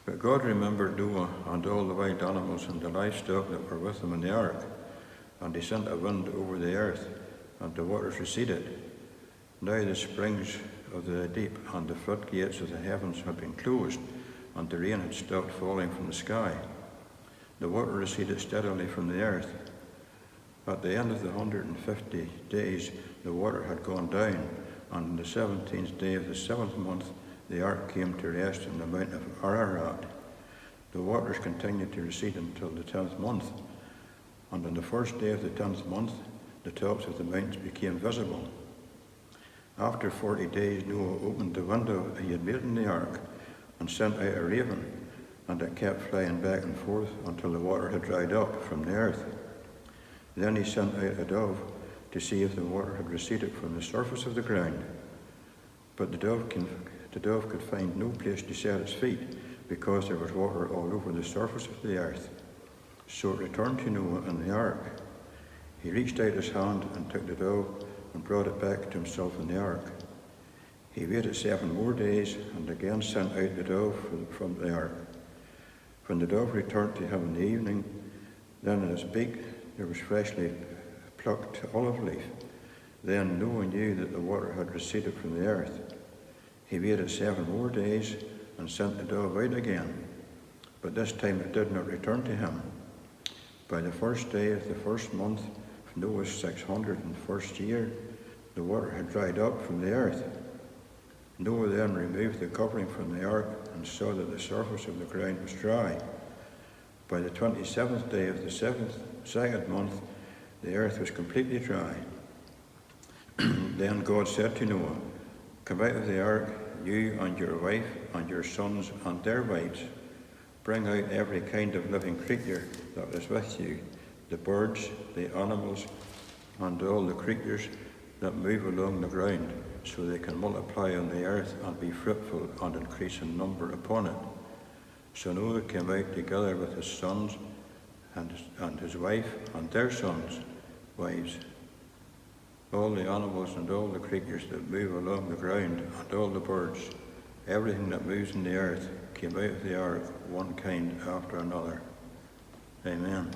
But God remembered Noah and all the wild animals and the livestock that were with him in the ark, and he sent a wind over the earth, and the waters receded. Now the springs of the deep and the floodgates of the heavens had been closed, and the rain had stopped falling from the sky. The water receded steadily from the earth. At the end of the 150 days, the water had gone down, and on the 17th day of the 7th month, the ark came to rest in the mount of Ararat. The waters continued to recede until the 10th month, and on the first day of the 10th month, the tops of the mountains became visible. After 40 days, Noah opened the window he had made in the ark and sent out a raven, and it kept flying back and forth until the water had dried up from the earth. Then he sent out a dove to see if the water had receded from the surface of the ground. But the dove could find no place to set its feet, because there was water all over the surface of the earth. So it returned to Noah in the ark. He reached out his hand and took the dove and brought it back to himself in the ark. He waited 7 more days and again sent out the dove from the ark. When the dove returned to him in the evening, then in its beak there was freshly plucked olive leaf. Then Noah knew that the water had receded from the earth. He waited 7 more days and sent the dove out again, but this time it did not return to him. By the first day of the first month of Noah's 601st year, the water had dried up from the earth. Noah then removed the covering from the ark and saw that the surface of the ground was dry. By the 27th day of the second month, the earth was completely dry. Then God said to Noah, "Come out of the ark, you and your wife and your sons and their wives. Bring out every kind of living creature that is with you, the birds, the animals, and all the creatures that move along the ground, so they can multiply on the earth and be fruitful and increase in number upon it." So Noah came out together with his sons and his wife and their sons' wives, all the animals and all the creatures that move along the ground and all the birds, everything that moves in the earth came out of the ark, one kind after another. Amen.